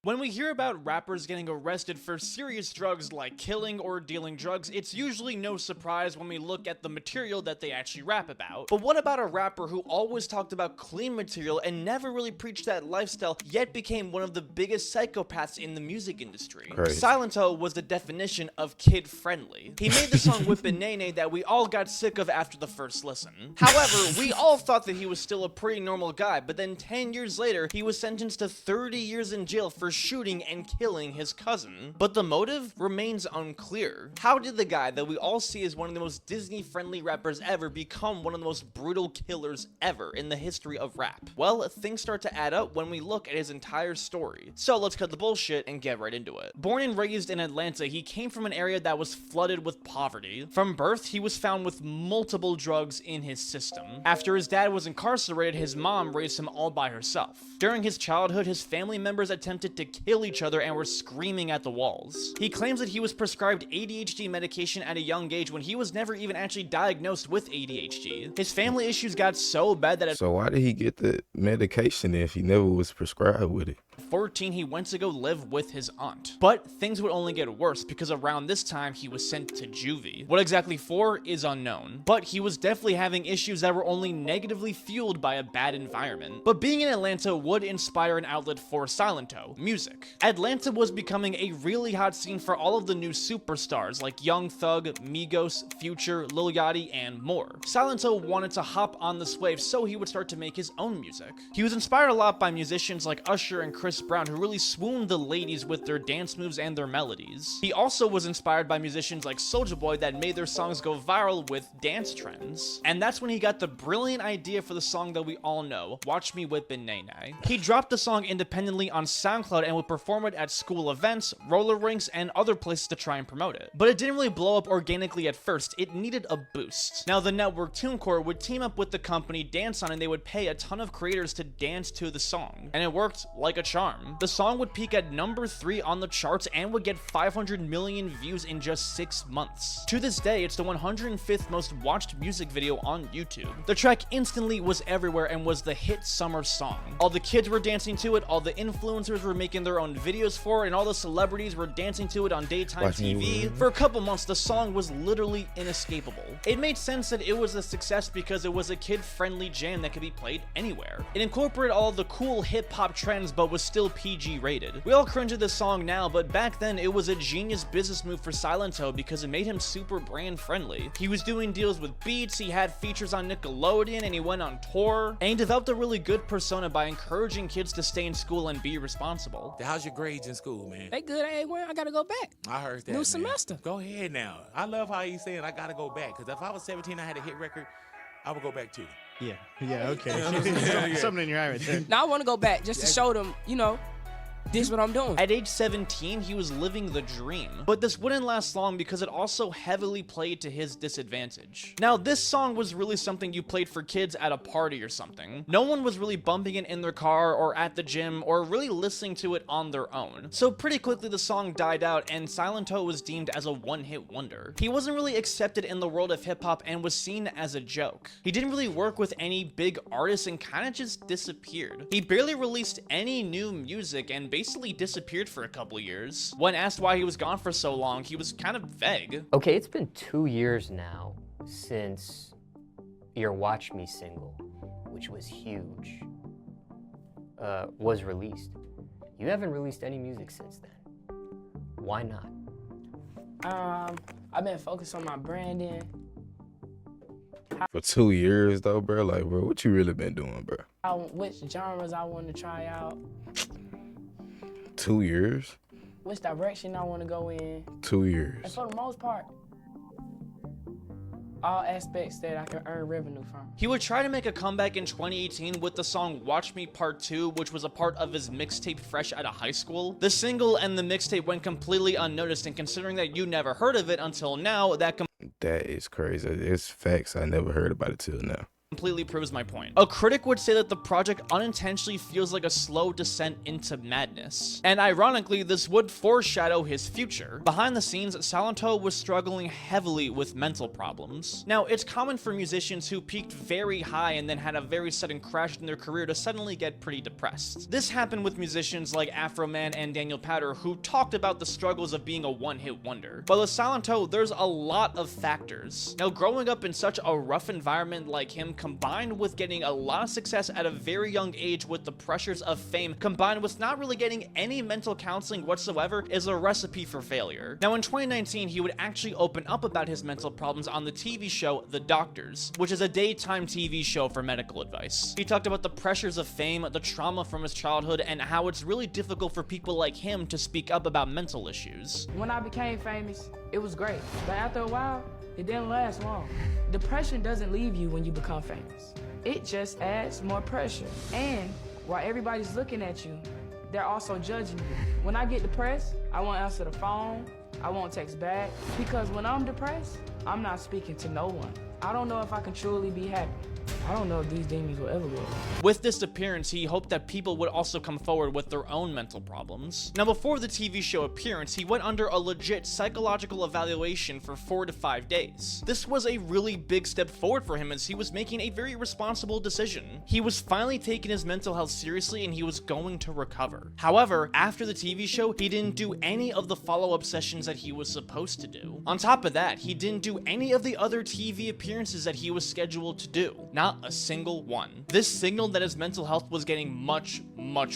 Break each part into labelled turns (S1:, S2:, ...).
S1: When we hear about rappers getting arrested for serious drugs like killing or dealing drugs, it's usually no surprise when we look at the material that they actually rap about. But what about a rapper who always talked about clean material and never really preached that lifestyle, yet became one of the biggest psychopaths in the music industry?
S2: Crazy.
S1: Silentó was the definition of kid-friendly. He made the song Whippin' Nay Nay that we all got sick of after the first listen. However, we all thought that he was still a pretty normal guy, but then 10 years later, he was sentenced to 30 years in jail for shooting and killing his cousin. But the motive remains unclear. How did the guy that we all see as one of the most Disney-friendly rappers ever become one of the most brutal killers ever in the history of rap? Well, things start to add up when we look at his entire story. So let's cut the bullshit and get right into it. Born and raised in Atlanta, he came from an area that was flooded with poverty. From birth, he was found with multiple drugs in his system. After his dad was incarcerated, his mom raised him all by herself. During his childhood, his family members attempted to kill each other and were screaming at the walls. He claims that he was prescribed ADHD medication at a young age when he was never even actually diagnosed with ADHD. His family issues got so bad that
S2: So why did he get the medication if he never was prescribed with it?
S1: 14, he went to go live with his aunt. But things would only get worse because around this time, he was sent to juvie. What exactly for is unknown, but he was definitely having issues that were only negatively fueled by a bad environment. But being in Atlanta would inspire an outlet for Silentó, music. Atlanta was becoming a really hot scene for all of the new superstars like Young Thug, Migos, Future, Lil Yachty, and more. Silentó wanted to hop on this wave, so he would start to make his own music. He was inspired a lot by musicians like Usher and Chris Brown, who really swooned the ladies with their dance moves and their melodies. He also was inspired by musicians like Soulja Boy that made their songs go viral with dance trends. And that's when he got the brilliant idea for the song that we all know, Watch Me Whippin' Nay Nay. He dropped the song independently on SoundCloud and would perform it at school events, roller rinks, and other places to try and promote it. But it didn't really blow up organically at first, it needed a boost. Now the network TuneCore would team up with the company Dance On and they would pay a ton of creators to dance to the song. And it worked like a charm. The song would peak at number 3 on the charts and would get 500 million views in just 6 months. To this day, it's the 105th most watched music video on YouTube. The track instantly was everywhere and was the hit summer song. All the kids were dancing to it, all the influencers were making their own videos for it, and all the celebrities were dancing to it on daytime TV. For a couple months, the song was literally inescapable. It made sense that it was a success because it was a kid-friendly jam that could be played anywhere. It incorporated all the cool hip-hop trends but was still PG rated. We all cringe at this song now, but back then it was a genius business move for Silentó because it made him super brand friendly. He was doing deals with Beats, he had features on Nickelodeon, and he went on tour, and he developed a really good persona by encouraging kids to stay in school and be responsible.
S3: How's your grades in school, man?
S4: They good. I gotta go back.
S3: I heard that.
S4: New
S3: man.
S4: semester.
S3: Go ahead now. I love how he's saying I gotta go back. Because if I was 17, I had a hit record, I would go back too.
S5: Yeah, okay.
S3: Yeah.
S5: Something in your eye right there.
S4: Now I want to go back just to show them, this is what I'm doing.
S1: At age 17, he was living the dream, but this wouldn't last long because it also heavily played to his disadvantage. Now, this song was really something you played for kids at a party or something. No one was really bumping it in their car or at the gym or really listening to it on their own. So pretty quickly the song died out and Silentó was deemed as a one-hit wonder. He wasn't really accepted in the world of hip-hop and was seen as a joke. He didn't really work with any big artists and kind of just disappeared. He barely released any new music and basically disappeared for a couple years. When asked why he was gone for so long, he was kind of vague.
S6: Okay, it's been 2 years now since your Watch Me single, which was huge, was released. You haven't released any music since then. Why not?
S4: I've been focused on my branding.
S2: For 2 years though, bro, like, bro, what you really been doing, bro?
S4: Which genres I want to try out.
S2: 2 years?
S4: Which direction I want to go in.
S2: 2
S4: And
S2: years.
S4: for the most part, all aspects that I can earn revenue from.
S1: He would try to make a comeback in 2018 with the song Watch Me Part 2, which was a part of his mixtape Fresh Outta High School. The single and the mixtape went completely unnoticed, and considering that you never heard of it until now,
S2: That is crazy. It's facts. I never heard about it till now.
S1: completely proves my point. A critic would say that the project unintentionally feels like a slow descent into madness. And ironically, this would foreshadow his future. Behind the scenes, Silentó was struggling heavily with mental problems. Now, it's common for musicians who peaked very high and then had a very sudden crash in their career to suddenly get pretty depressed. This happened with musicians like Afro Man and Daniel Powter, who talked about the struggles of being a one-hit wonder. But with Silentó, there's a lot of factors. Now, growing up in such a rough environment like him, combined with getting a lot of success at a very young age with the pressures of fame, combined with not really getting any mental counseling whatsoever, is a recipe for failure. Now, in 2019, he would actually open up about his mental problems on the TV show The Doctors, which is a daytime TV show for medical advice. He talked about the pressures of fame, the trauma from his childhood, and how it's really difficult for people like him to speak up about mental issues.
S7: When I became famous, it was great, but after a while, it didn't last long. Depression doesn't leave you when you become famous. It just adds more pressure. And while everybody's looking at you, they're also judging you. When I get depressed, I won't answer the phone, I won't text back, because when I'm depressed, I'm not speaking to no one. I don't know if I can truly be happy. I don't know if these demons will ever go away.
S1: With this appearance, he hoped that people would also come forward with their own mental problems. Now, before the TV show appearance, he went under a legit psychological evaluation for 4 to 5 days. This was a really big step forward for him as he was making a very responsible decision. He was finally taking his mental health seriously and he was going to recover. However, after the TV show, he didn't do any of the follow-up sessions that he was supposed to do. On top of that, he didn't do any of the other TV appearances that he was scheduled to do. Not a single one. This signaled that his mental health was getting much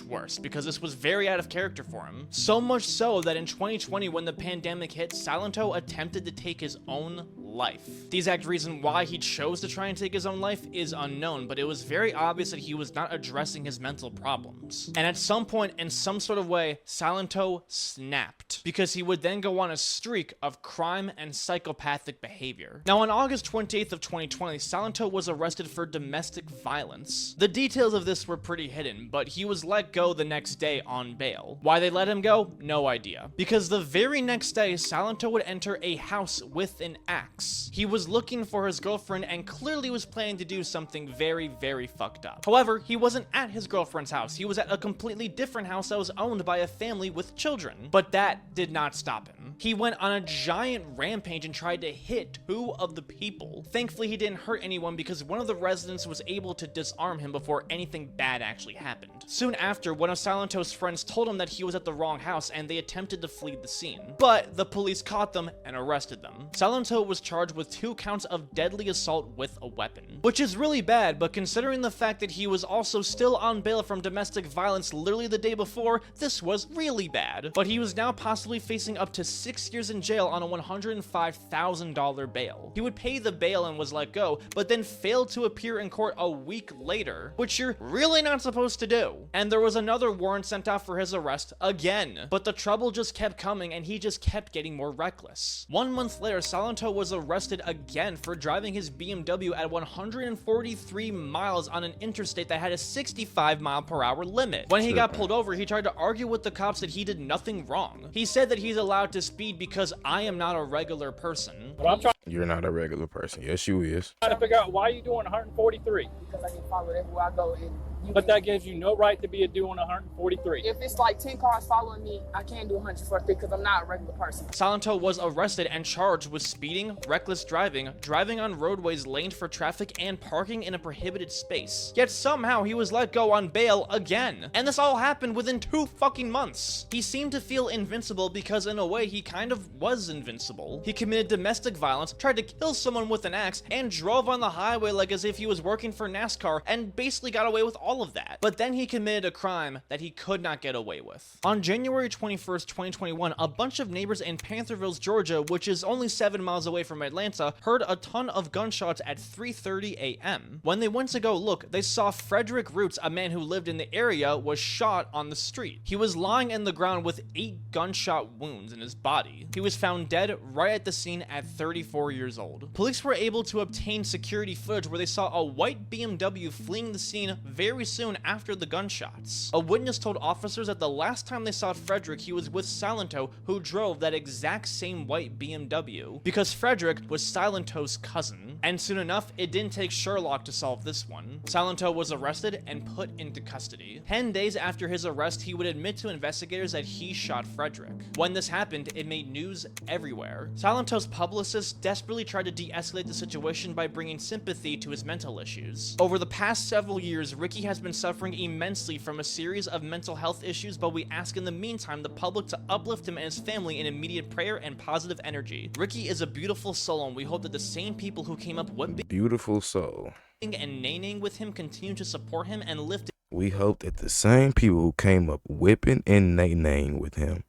S1: worse because this was very out of character for him. So much so that in 2020, when the pandemic hit, Silentó attempted to take his own life. The exact reason why he chose to try and take his own life is unknown, but it was very obvious that he was not addressing his mental problems. And at some point, in some sort of way, Silentó snapped, because he would then go on a streak of crime and psychopathic behavior. Now, on August 28th of 2020, Silentó was arrested for domestic violence. The details of this were pretty hidden, but he was let go the next day on bail. Why they let him go? No idea. Because the very next day, Silentó would enter a house with an axe. He was looking for his girlfriend and clearly was planning to do something very fucked up. However, he wasn't at his girlfriend's house. He was at a completely different house that was owned by a family with children. But that did not stop him. He went on a giant rampage and tried to hit 2 of the people. Thankfully, he didn't hurt anyone because one of the residents was able to disarm him before anything bad actually happened. Soon after, one of Silentó's friends told him that he was at the wrong house and they attempted to flee the scene. But the police caught them and arrested them. Silentó was charged with 2 counts of deadly assault with a weapon, which is really bad, but considering the fact that he was also still on bail from domestic violence literally the day before, this was really bad. But he was now possibly facing up to 6 years in jail on a $105,000 bail. He would pay the bail and was let go, but then failed to appear in court a week later, which you're really not supposed to do. And there was another warrant sent out for his arrest again, but the trouble just kept coming and he just kept getting more reckless. 1 month later, Silentó was arrested again for driving his BMW at 143 miles on an interstate that had a 65-mile-per-hour limit. When he got pulled over, he tried to argue with the cops that he did nothing wrong. He said that he's allowed to speed because I am not a regular person.
S8: But I'm trying
S2: You're not a regular person. Yes, you is.
S8: to figure out why you're doing 143.
S7: Because I get followed everywhere I go. And
S8: But that gives you no right to be doing 143.
S7: if it's like 10 cars following me, I can't do 143 because I'm not a regular person.
S1: Silentó was arrested and charged with speeding, reckless driving, driving on roadways laned for traffic, and parking in a prohibited space. Yet somehow he was let go on bail again. And this all happened within 2 fucking months. He seemed to feel invincible because in a way he kind of was invincible. He committed domestic violence, tried to kill someone with an axe, and drove on the highway like as if he was working for NASCAR and basically got away with all of that. But then he committed a crime that he could not get away with. On January 21st, 2021, a bunch of neighbors in Pantherville, Georgia, which is only 7 miles away from Atlanta, heard a ton of gunshots at 3:30 a.m. When they went to go look, they saw Frederick Roots, a man who lived in the area, was shot on the street. He was lying in the ground with 8 gunshot wounds in his body. He was found dead right at the scene at 34 years old. Police were able to obtain security footage where they saw a white BMW fleeing the scene very soon after the gunshots. A witness told officers that the last time they saw Frederick, he was with Silentó, who drove that exact same white BMW, because Frederick was Silentó's cousin. And soon enough, it didn't take Sherlock to solve this one. Silentó was arrested and put into custody. 10 days after his arrest, he would admit to investigators that he shot Frederick. When this happened, it made news everywhere. Silentó's publicist desperately tried to de-escalate the situation by bringing sympathy to his mental issues. Over the past several years, Ricky has been suffering immensely from a series of mental health issues, but we ask in the meantime the public to uplift him and his family in immediate prayer and positive energy. Ricky is a beautiful soul, and we hope that the same people who came up whipping
S2: Beautiful soul.
S1: and naying with him continue to support him and lift
S2: We hope that the same people who came up whipping and naying with him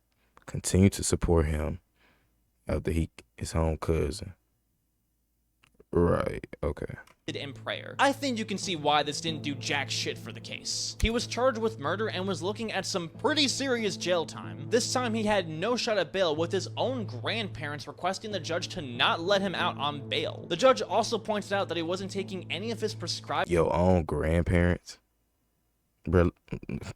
S2: continue to support him after his own cousin. Right, okay.
S1: in prayer. I think you can see why this didn't do jack shit for the case. He was charged with murder and was looking at some pretty serious jail time. This time he had no shot at bail, with his own grandparents requesting the judge to not let him out on bail. The judge also pointed out that he wasn't taking any of his prescribed
S2: Your own grandparents? Bro,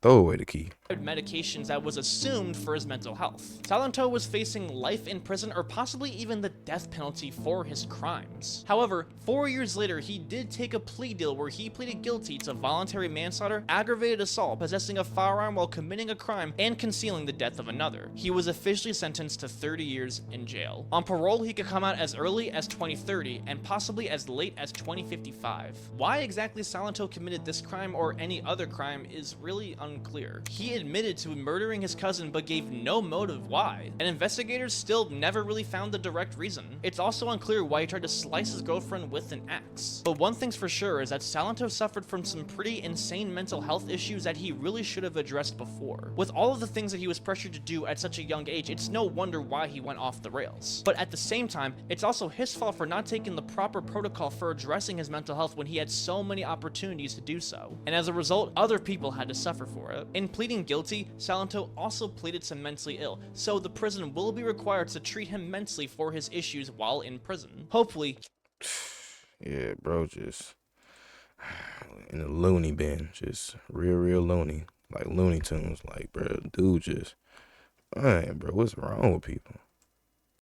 S2: throw away the key.
S1: medications that was assumed for his mental health. Silentó was facing life in prison or possibly even the death penalty for his crimes. However, 4 years later, he did take a plea deal where he pleaded guilty to voluntary manslaughter, aggravated assault, possessing a firearm while committing a crime, and concealing the death of another. He was officially sentenced to 30 years in jail. On parole, he could come out as early as 2030 and possibly as late as 2055. Why exactly Silentó committed this crime or any other crime is really unclear. He admitted to murdering his cousin but gave no motive why, and investigators still never really found the direct reason. It's also unclear why he tried to slice his girlfriend with an axe. But one thing's for sure is that Silentó suffered from some pretty insane mental health issues that he really should have addressed before. With all of the things that he was pressured to do at such a young age, it's no wonder why he went off the rails. But at the same time, it's also his fault for not taking the proper protocol for addressing his mental health when he had so many opportunities to do so. And as a result, other people had to suffer for it. In pleading guilty, Silentó also pleaded to mentally ill, so the prison will be required to treat him mentally for his issues while in prison. Hopefully,
S2: Yeah, bro, just in the loony bin, just real loony, like Looney Tunes, like, bro, dude, just, man, bro, what's wrong with people?